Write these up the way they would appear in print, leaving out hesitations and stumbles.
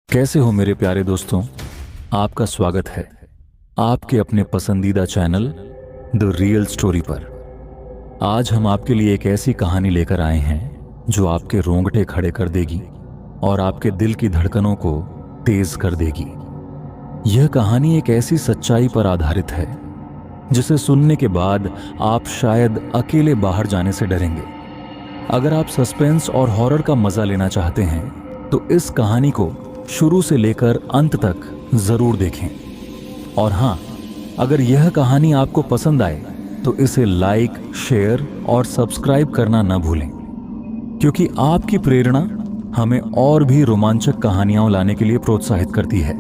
कैसे हो मेरे प्यारे दोस्तों। आपका स्वागत है आपके अपने पसंदीदा चैनल द रियल स्टोरी पर। आज हम आपके लिए एक ऐसी कहानी लेकर आए हैं जो आपके रोंगटे खड़े कर देगी और आपके दिल की धड़कनों को तेज कर देगी। यह कहानी एक ऐसी सच्चाई पर आधारित है जिसे सुनने के बाद आप शायद अकेले बाहर जाने से डरेंगे। अगर आप सस्पेंस और हॉरर का मजा लेना चाहते हैं तो इस कहानी को शुरू से लेकर अंत तक जरूर देखें। और हाँ, अगर यह कहानी आपको पसंद आए तो इसे लाइक, शेयर और सब्सक्राइब करना न भूलें, क्योंकि आपकी प्रेरणा हमें और भी रोमांचक कहानियां लाने के लिए प्रोत्साहित करती है।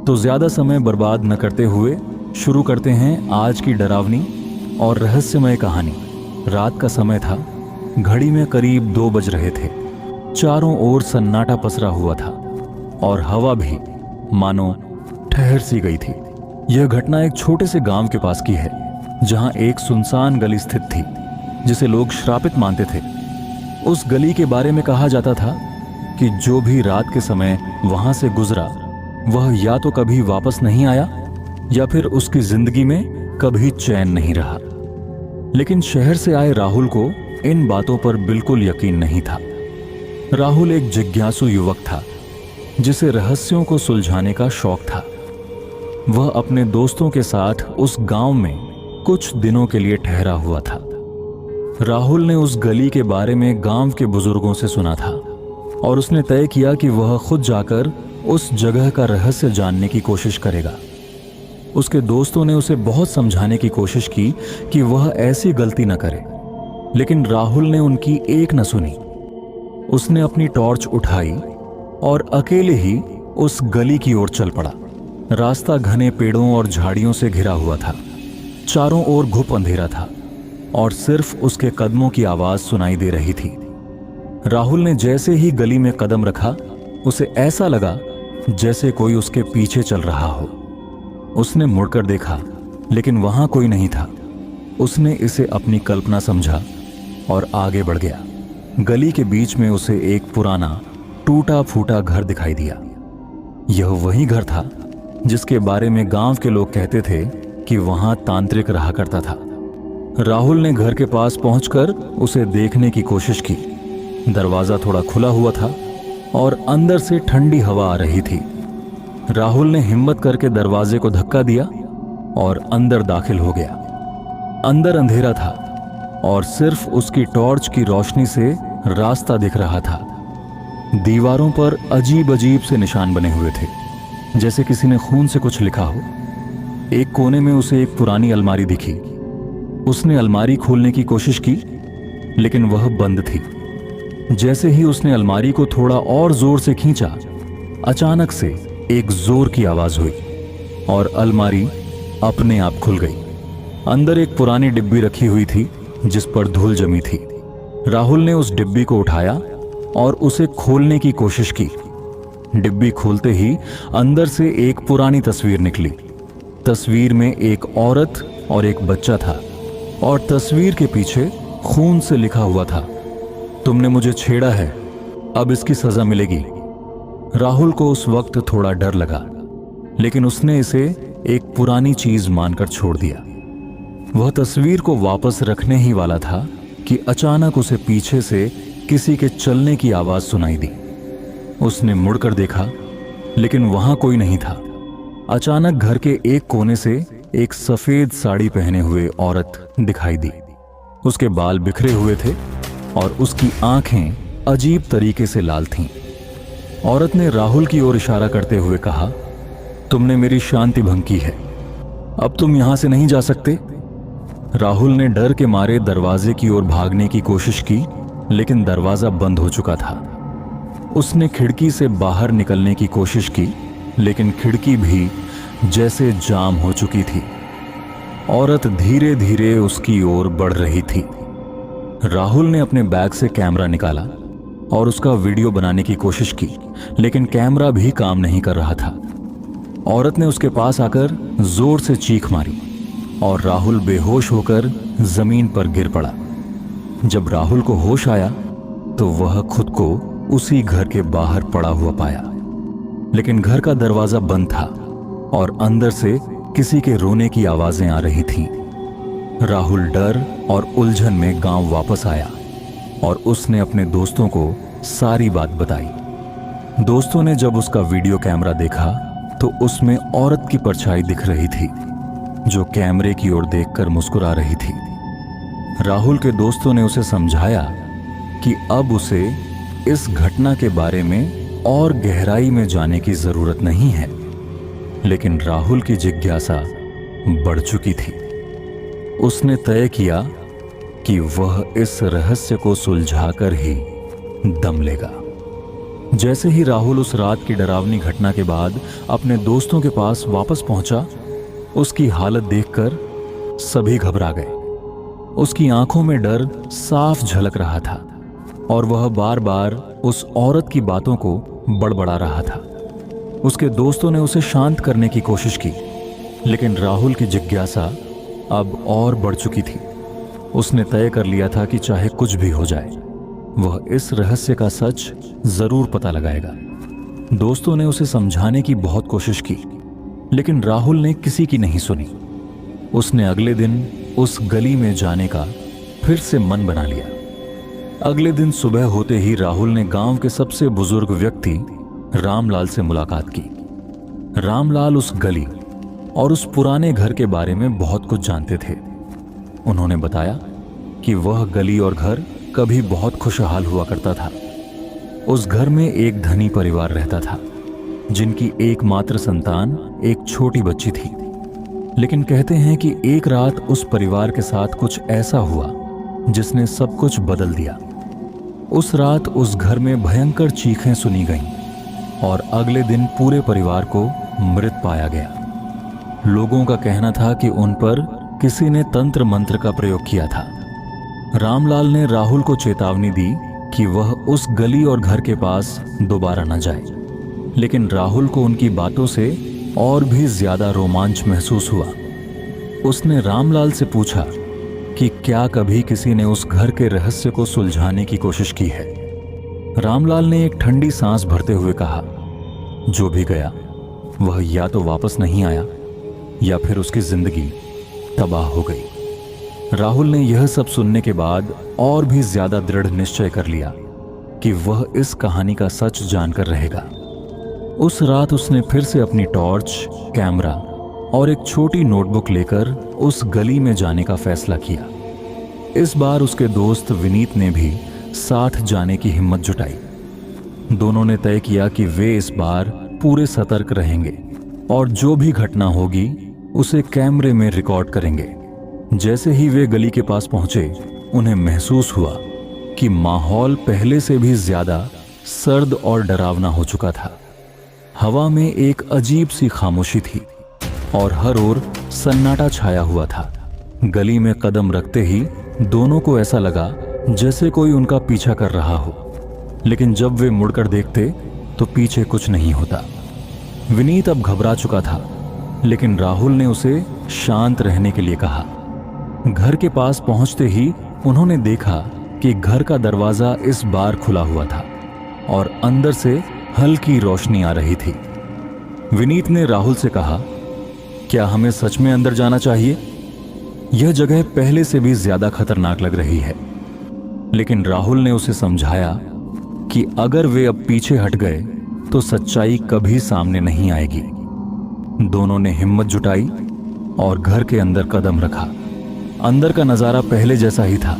तो ज्यादा समय बर्बाद न करते हुए शुरू करते हैं आज की डरावनी और रहस्यमय कहानी। रात का समय था, घड़ी में करीब 2 बज रहे थे। चारों ओर सन्नाटा पसरा हुआ था और हवा भी मानो ठहर सी गई थी। यह घटना एक छोटे से गांव के पास की है, जहां एक सुनसान गली स्थित थी जिसे लोग श्रापित मानते थे। उस गली के बारे में कहा जाता था कि जो भी रात के समय वहां से गुजरा वह या तो कभी वापस नहीं आया या फिर उसकी जिंदगी में कभी चैन नहीं रहा। लेकिन शहर से आए राहुल को इन बातों पर बिल्कुल यकीन नहीं था। राहुल एक जिज्ञासु युवक था जिसे रहस्यों को सुलझाने का शौक था। वह अपने दोस्तों के साथ उस गांव में कुछ दिनों के लिए ठहरा हुआ था। राहुल ने उस गली के बारे में गांव के बुजुर्गों से सुना था और उसने तय किया कि वह खुद जाकर उस जगह का रहस्य जानने की कोशिश करेगा। उसके दोस्तों ने उसे बहुत समझाने की कोशिश की कि वह ऐसी गलती न करे, लेकिन राहुल ने उनकी एक न सुनी। उसने अपनी टॉर्च उठाई और अकेले ही उस गली की ओर चल पड़ा। रास्ता घने पेड़ों और झाड़ियों से घिरा हुआ था। चारों ओर घुप अंधेरा था और सिर्फ उसके कदमों की आवाज सुनाई दे रही थी। राहुल ने जैसे ही गली में कदम रखा, उसे ऐसा लगा जैसे कोई उसके पीछे चल रहा हो। उसने मुड़कर देखा, लेकिन वहां कोई नहीं था। उसने इसे अपनी कल्पना समझा और आगे बढ़ गया। गली के बीच में उसे एक पुराना टूटा फूटा घर दिखाई दिया। यह वही घर था जिसके बारे में गांव के लोग कहते थे कि वहां तांत्रिक रहा करता था। राहुल ने घर के पास पहुंचकर उसे देखने की कोशिश की। दरवाजा थोड़ा खुला हुआ था और अंदर से ठंडी हवा आ रही थी। राहुल ने हिम्मत करके दरवाजे को धक्का दिया और अंदर दाखिल हो गया। अंदर अंधेरा था और सिर्फ उसकी टॉर्च की रोशनी से रास्ता दिख रहा था। दीवारों पर अजीब अजीब से निशान बने हुए थे, जैसे किसी ने खून से कुछ लिखा हो। एक कोने में उसे एक पुरानी अलमारी दिखी। उसने अलमारी खोलने की कोशिश की, लेकिन वह बंद थी। जैसे ही उसने अलमारी को थोड़ा और जोर से खींचा, अचानक से एक जोर की आवाज हुई और अलमारी अपने आप खुल गई। अंदर एक पुरानी डिब्बी रखी हुई थी जिस पर धूल जमी थी। राहुल ने उस डिब्बी को उठाया और उसे खोलने की कोशिश की। डिब्बी खोलते ही अंदर से एक पुरानी तस्वीर निकली। तस्वीर में एक औरत और एक बच्चा था और तस्वीर के पीछे खून से लिखा हुआ था, तुमने मुझे छेड़ा है, अब इसकी सजा मिलेगी। राहुल को उस वक्त थोड़ा डर लगा, लेकिन उसने इसे एक पुरानी चीज मानकर छोड़ दिया। वह तस्वीर को वापस रखने ही वाला था कि अचानक उसे पीछे से किसी के चलने की आवाज सुनाई दी। उसने मुड़कर देखा, लेकिन वहां कोई नहीं था। अचानक घर के एक कोने से एक सफेद साड़ी पहने हुए औरत दिखाई दी। उसके बाल बिखरे हुए थे और उसकी आंखें अजीब तरीके से लाल थीं। औरत ने राहुल की ओर इशारा करते हुए कहा, तुमने मेरी शांति भंग की है, अब तुम यहां से नहीं जा सकते। राहुल ने डर के मारे दरवाजे की ओर भागने की कोशिश की, लेकिन दरवाजा बंद हो चुका था। उसने खिड़की से बाहर निकलने की कोशिश की, लेकिन खिड़की भी जैसे जाम हो चुकी थी। औरत धीरे धीरे उसकी ओर बढ़ रही थी। राहुल ने अपने बैग से कैमरा निकाला और उसका वीडियो बनाने की कोशिश की, लेकिन कैमरा भी काम नहीं कर रहा था। औरत ने उसके पास आकर जोर से चीख मारी और राहुल बेहोश होकर जमीन पर गिर पड़ा। जब राहुल को होश आया तो वह खुद को उसी घर के बाहर पड़ा हुआ पाया। लेकिन घर का दरवाजा बंद था और अंदर से किसी के रोने की आवाजें आ रही थीं। राहुल डर और उलझन में गांव वापस आया और उसने अपने दोस्तों को सारी बात बताई। दोस्तों ने जब उसका वीडियो कैमरा देखा तो उसमें औरत की परछाई दिख रही थी जो कैमरे की ओर देखकर मुस्कुरा रही थी। राहुल के दोस्तों ने उसे समझाया कि अब उसे इस घटना के बारे में और गहराई में जाने की जरूरत नहीं है, लेकिन राहुल की जिज्ञासा बढ़ चुकी थी। उसने तय किया कि वह इस रहस्य को सुलझाकर ही दम लेगा। जैसे ही राहुल उस रात की डरावनी घटना के बाद अपने दोस्तों के पास वापस पहुंचा, उसकी हालत देखकर सभी घबरा गए। उसकी आंखों में डर साफ झलक रहा था और वह बार बार उस औरत की बातों को बड़बड़ा रहा था। उसके दोस्तों ने उसे शांत करने की कोशिश की, लेकिन राहुल की जिज्ञासा अब और बढ़ चुकी थी। उसने तय कर लिया था कि चाहे कुछ भी हो जाए, वह इस रहस्य का सच जरूर पता लगाएगा। दोस्तों ने उसे समझाने की बहुत कोशिश की, लेकिन राहुल ने किसी की नहीं सुनी। उसने अगले दिन उस गली में जाने का फिर से मन बना लिया। अगले दिन सुबह होते ही राहुल ने गांव के सबसे बुजुर्ग व्यक्ति रामलाल से मुलाकात की। रामलाल उस गली और उस पुराने घर के बारे में बहुत कुछ जानते थे। उन्होंने बताया कि वह गली और घर कभी बहुत खुशहाल हुआ करता था। उस घर में एक धनी परिवार रहता था जिनकी एकमात्र संतान एक छोटी बच्ची थी। लेकिन कहते हैं कि एक रात उस परिवार के साथ कुछ ऐसा हुआ जिसने सब कुछ बदल दिया। उस रात उस घर में भयंकर चीखें सुनी गईं और अगले दिन पूरे परिवार को मृत पाया गया। लोगों का कहना था कि उन पर किसी ने तंत्र मंत्र का प्रयोग किया था। रामलाल ने राहुल को चेतावनी दी कि वह उस गली और घर के पास दोबारा न जाए, लेकिन राहुल को उनकी बातों से और भी ज्यादा रोमांच महसूस हुआ। उसने रामलाल से पूछा कि क्या कभी किसी ने उस घर के रहस्य को सुलझाने की कोशिश की है। रामलाल ने एक ठंडी सांस भरते हुए कहा, जो भी गया वह या तो वापस नहीं आया या फिर उसकी जिंदगी तबाह हो गई। राहुल ने यह सब सुनने के बाद और भी ज्यादा दृढ़ निश्चय कर लिया कि वह इस कहानी का सच जानकर रहेगा। उस रात उसने फिर से अपनी टॉर्च, कैमरा और एक छोटी नोटबुक लेकर उस गली में जाने का फैसला किया। इस बार उसके दोस्त विनीत ने भी साथ जाने की हिम्मत जुटाई। दोनों ने तय किया कि वे इस बार पूरे सतर्क रहेंगे और जो भी घटना होगी उसे कैमरे में रिकॉर्ड करेंगे। जैसे ही वे गली के पास पहुंचे, उन्हें महसूस हुआ कि माहौल पहले से भी ज्यादा सर्द और डरावना हो चुका था। हवा में एक अजीब सी खामोशी थी और हर ओर सन्नाटा छाया हुआ था। गली में कदम रखते ही दोनों को ऐसा लगा जैसे कोई उनका पीछा कर रहा हो, लेकिन जब वे मुड़कर देखते तो पीछे कुछ नहीं होता। विनीत अब घबरा चुका था, लेकिन राहुल ने उसे शांत रहने के लिए कहा। घर के पास पहुंचते ही उन्होंने देखा कि घर का दरवाजा इस बार खुला हुआ था और अंदर से हल्की रोशनी आ रही थी। विनीत ने राहुल से कहा, क्या हमें सच में अंदर जाना चाहिए? यह जगह पहले से भी ज्यादा खतरनाक लग रही है। लेकिन राहुल ने उसे समझाया कि अगर वे अब पीछे हट गए तो सच्चाई कभी सामने नहीं आएगी। दोनों ने हिम्मत जुटाई और घर के अंदर कदम रखा। अंदर का नजारा पहले जैसा ही था,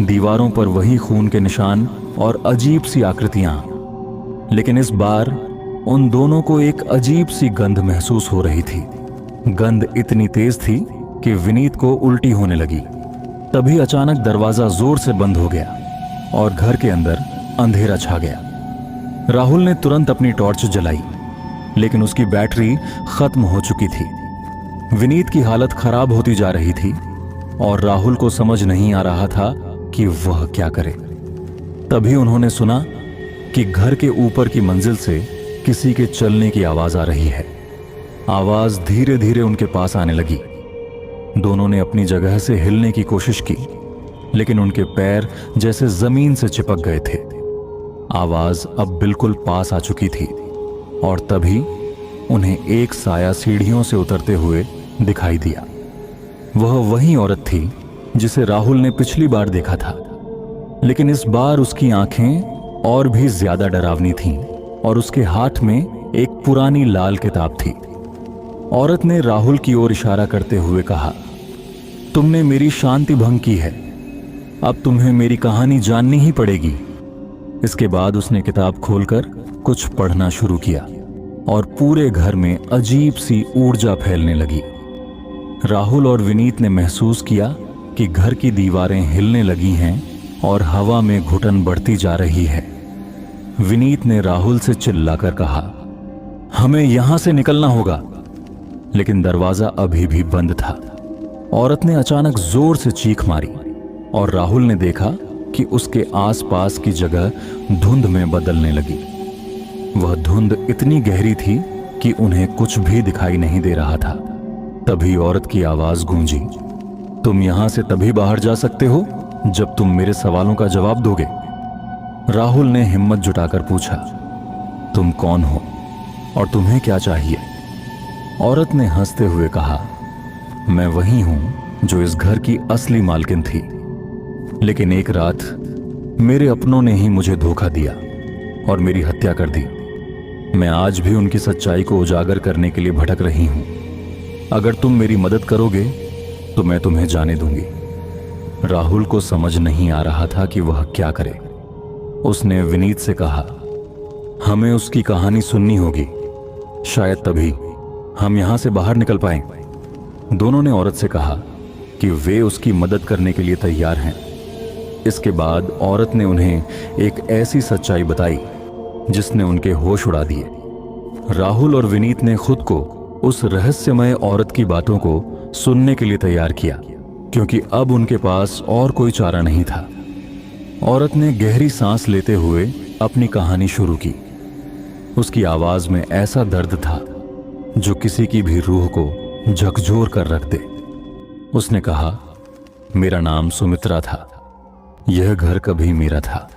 दीवारों पर वही खून के निशान और अजीब सी आकृतियां। लेकिन इस बार उन दोनों को एक अजीब सी गंध महसूस हो रही थी। गंध इतनी तेज थी कि विनीत को उल्टी होने लगी। तभी अचानक दरवाजा जोर से बंद हो गया और घर के अंदर अंधेरा छा गया। राहुल ने तुरंत अपनी टॉर्च जलाई, लेकिन उसकी बैटरी खत्म हो चुकी थी। विनीत की हालत खराब होती जा रही थी और राहुल को समझ नहीं आ रहा था कि वह क्या करे। तभी उन्होंने सुना कि घर के ऊपर की मंजिल से किसी के चलने की आवाज आ रही है। आवाज धीरे धीरे उनके पास आने लगी। दोनों ने अपनी जगह से हिलने की कोशिश की, लेकिन उनके पैर जैसे जमीन से चिपक गए थे। आवाज अब बिल्कुल पास आ चुकी थी। और तभी उन्हें एक साया सीढ़ियों से उतरते हुए दिखाई दिया। वह वही औरत थी जिसे राहुल ने पिछली बार देखा था, लेकिन इस बार उसकी आंखें और भी ज्यादा डरावनी थीं और उसके हाथ में एक पुरानी लाल किताब थी। औरत ने राहुल की ओर इशारा करते हुए कहा, तुमने मेरी शांति भंग की है, अब तुम्हें मेरी कहानी जाननी ही पड़ेगी। इसके बाद उसने किताब खोलकर कुछ पढ़ना शुरू किया और पूरे घर में अजीब सी ऊर्जा फैलने लगी। राहुल और विनीत ने महसूस किया कि घर की दीवारें हिलने लगी हैं और हवा में घुटन बढ़ती जा रही है। विनीत ने राहुल से चिल्लाकर कहा, हमें यहां से निकलना होगा, लेकिन दरवाजा अभी भी बंद था। औरत ने अचानक जोर से चीख मारी और राहुल ने देखा कि उसके आसपास की जगह धुंध में बदलने लगी। वह धुंध इतनी गहरी थी कि उन्हें कुछ भी दिखाई नहीं दे रहा था। तभी औरत की आवाज गूंजी, तुम यहां से तभी बाहर जा सकते हो जब तुम मेरे सवालों का जवाब दोगे। राहुल ने हिम्मत जुटाकर पूछा, तुम कौन हो और तुम्हें क्या चाहिए? औरत ने हंसते हुए कहा, मैं वही हूं जो इस घर की असली मालकिन थी, लेकिन एक रात मेरे अपनों ने ही मुझे धोखा दिया और मेरी हत्या कर दी। मैं आज भी उनकी सच्चाई को उजागर करने के लिए भटक रही हूं। अगर तुम मेरी मदद करोगे तो मैं तुम्हें जाने दूंगी। राहुल को समझ नहीं आ रहा था कि वह क्या करे। उसने विनीत से कहा, हमें उसकी कहानी सुननी होगी, शायद तभी हम यहां से बाहर निकल पाएं। दोनों ने औरत से कहा कि वे उसकी मदद करने के लिए तैयार हैं। इसके बाद औरत ने उन्हें एक ऐसी सच्चाई बताई जिसने उनके होश उड़ा दिए। राहुल और विनीत ने खुद को उस रहस्यमय औरत की बातों को सुनने के लिए तैयार किया, क्योंकि अब उनके पास और कोई चारा नहीं था। औरत ने गहरी सांस लेते हुए अपनी कहानी शुरू की। उसकी आवाज में ऐसा दर्द था जो किसी की भी रूह को झकझोर कर रख दे। उसने कहा, मेरा नाम सुमित्रा था। यह घर कभी मेरा था।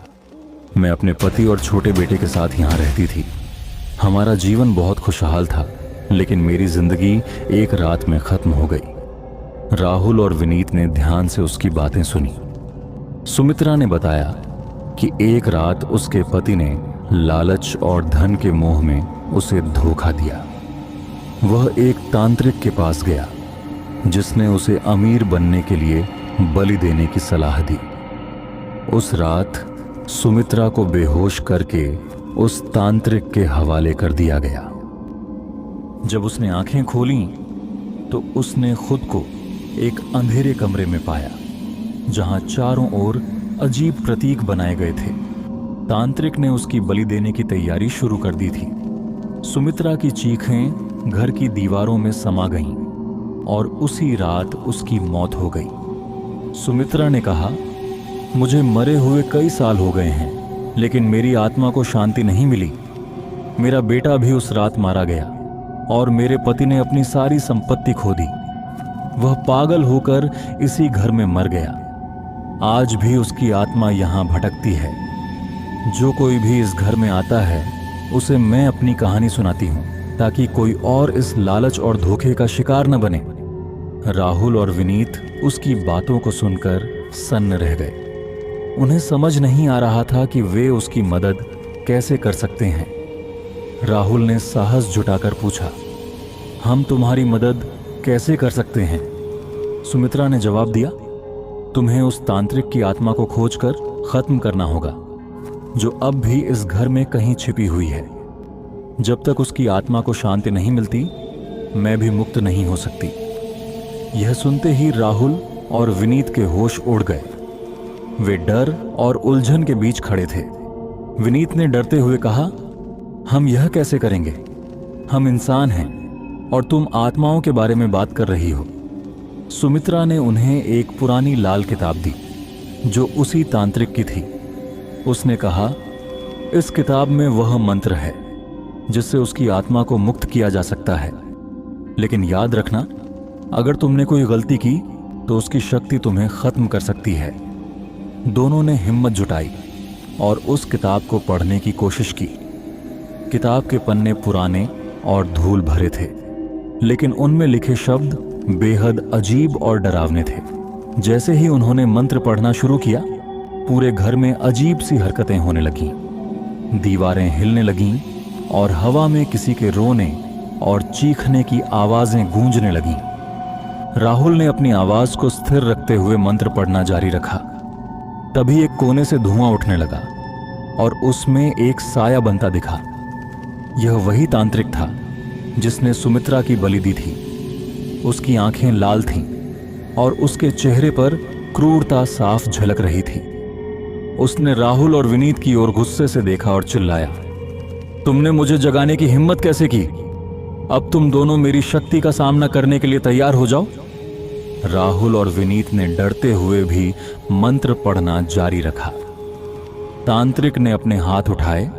मैं अपने पति और छोटे बेटे के साथ यहां रहती थी। हमारा जीवन बहुत खुशहाल था, लेकिन मेरी जिंदगी एक रात में खत्म हो गई। राहुल और विनीत ने ध्यान से उसकी बातें सुनी। सुमित्रा ने बताया कि एक रात उसके पति ने लालच और धन के मोह में उसे धोखा दिया। वह एक तांत्रिक के पास गया जिसने उसे अमीर बनने के लिए बलि देने की सलाह दी। उस रात सुमित्रा को बेहोश करके उस तांत्रिक के हवाले कर दिया गया। जब उसने आंखें खोलीं तो उसने खुद को एक अंधेरे कमरे में पाया जहां चारों ओर अजीब प्रतीक बनाए गए थे। तांत्रिक ने उसकी बलि देने की तैयारी शुरू कर दी थी। सुमित्रा की चीखें घर की दीवारों में समा गईं और उसी रात उसकी मौत हो गई। सुमित्रा ने कहा, मुझे मरे हुए कई साल हो गए हैं, लेकिन मेरी आत्मा को शांति नहीं मिली। मेरा बेटा भी उस रात मारा गया और मेरे पति ने अपनी सारी संपत्ति खो दी। वह पागल होकर इसी घर में मर गया। आज भी उसकी आत्मा यहां भटकती है। जो कोई भी इस घर में आता है उसे मैं अपनी कहानी सुनाती हूं, ताकि कोई और इस लालच और धोखे का शिकार न बने। राहुल और विनीत उसकी बातों को सुनकर सन्न रह गए। उन्हें समझ नहीं आ रहा था कि वे उसकी मदद कैसे कर सकते हैं। राहुल ने साहस जुटाकर पूछा, हम तुम्हारी मदद कैसे कर सकते हैं? सुमित्रा ने जवाब दिया, तुम्हें उस तांत्रिक की आत्मा को खोजकर खत्म करना होगा, जो अब भी इस घर में कहीं छिपी हुई है। जब तक उसकी आत्मा को शांति नहीं मिलती, मैं भी मुक्त नहीं हो सकती। यह सुनते ही राहुल और विनीत के होश उड़ गए। वे डर और उलझन के बीच खड़े थे। विनीत ने डरते हुए कहा, हम यह कैसे करेंगे? हम इंसान हैं और तुम आत्माओं के बारे में बात कर रही हो। सुमित्रा ने उन्हें एक पुरानी लाल किताब दी जो उसी तांत्रिक की थी। उसने कहा, इस किताब में वह मंत्र है जिससे उसकी आत्मा को मुक्त किया जा सकता है, लेकिन याद रखना, अगर तुमने कोई गलती की तो उसकी शक्ति तुम्हें खत्म कर सकती है। दोनों ने हिम्मत जुटाई और उस किताब को पढ़ने की कोशिश की। किताब के पन्ने पुराने और धूल भरे थे, लेकिन उनमें लिखे शब्द बेहद अजीब और डरावने थे। जैसे ही उन्होंने मंत्र पढ़ना शुरू किया, पूरे घर में अजीब सी हरकतें होने लगीं। दीवारें हिलने लगीं और हवा में किसी के रोने और चीखने की आवाजें गूंजने लगीं। राहुल ने अपनी आवाज को स्थिर रखते हुए मंत्र पढ़ना जारी रखा। तभी एक कोने से धुआं उठने लगा और उसमें एक साया बनता दिखा। यह वही तांत्रिक था जिसने सुमित्रा की बलि दी थी। उसकी आंखें लाल थीं और उसके चेहरे पर क्रूरता साफ झलक रही थी। उसने राहुल और विनीत की ओर गुस्से से देखा और चिल्लाया, तुमने मुझे जगाने की हिम्मत कैसे की? अब तुम दोनों मेरी शक्ति का सामना करने के लिए तैयार हो जाओ। राहुल और विनीत ने डरते हुए भी मंत्र पढ़ना जारी रखा। तांत्रिक ने अपने हाथ उठाए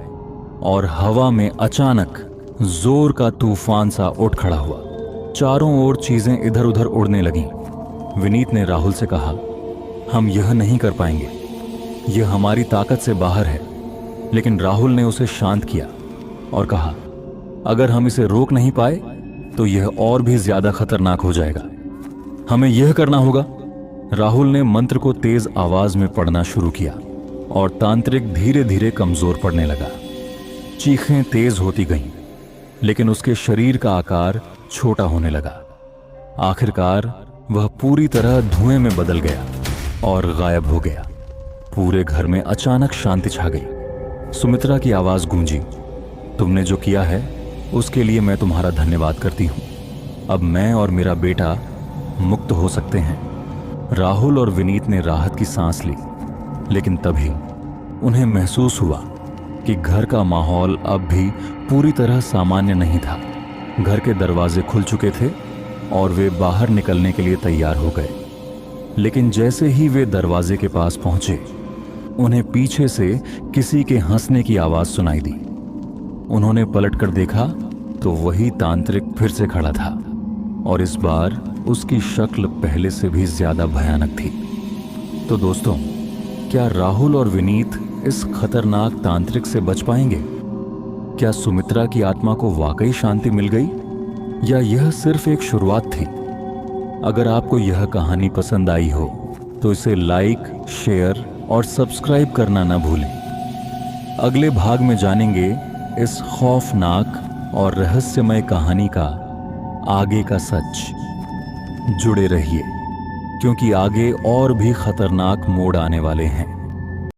और हवा में अचानक जोर का तूफान सा उठ खड़ा हुआ। चारों ओर चीजें इधर उधर उड़ने लगीं। विनीत ने राहुल से कहा, हम यह नहीं कर पाएंगे, यह हमारी ताकत से बाहर है। लेकिन राहुल ने उसे शांत किया और कहा, अगर हम इसे रोक नहीं पाए तो यह और भी ज्यादा खतरनाक हो जाएगा। हमें यह करना होगा। राहुल ने मंत्र को तेज आवाज में पढ़ना शुरू किया और तांत्रिक धीरे धीरे कमजोर पड़ने लगा। चीखें तेज होती गईं, लेकिन उसके शरीर का आकार छोटा होने लगा। आखिरकार वह पूरी तरह धुएं में बदल गया और गायब हो गया। पूरे घर में अचानक शांति छा गई। सुमित्रा की आवाज गूंजी, तुमने जो किया है उसके लिए मैं तुम्हारा धन्यवाद करती हूं। अब मैं और मेरा बेटा मुक्त हो सकते हैं। राहुल और विनीत ने राहत की सांस ली, लेकिन तभी उन्हें महसूस हुआ कि घर का माहौल अब भी पूरी तरह सामान्य नहीं था। घर के दरवाजे खुल चुके थे और वे बाहर निकलने के लिए तैयार हो गए। लेकिन जैसे ही वे दरवाजे के पास पहुंचे, उन्हें पीछे से किसी के हंसने की आवाज सुनाई दी। उन्होंने पलटकर देखा तो वही तांत्रिक फिर से खड़ा था और इस बार उसकी शक्ल पहले से भी ज्यादा भयानक थी। तो दोस्तों, क्या राहुल और विनीत इस खतरनाक तांत्रिक से बच पाएंगे? क्या सुमित्रा की आत्मा को वाकई शांति मिल गई, या यह सिर्फ एक शुरुआत थी? अगर आपको यह कहानी पसंद आई हो तो इसे लाइक, शेयर और सब्सक्राइब करना ना भूलें। अगले भाग में जानेंगे इस खौफनाक और रहस्यमय कहानी का आगे का सच। जुड़े रहिए, क्योंकि आगे और भी खतरनाक मोड़ आने वाले हैं।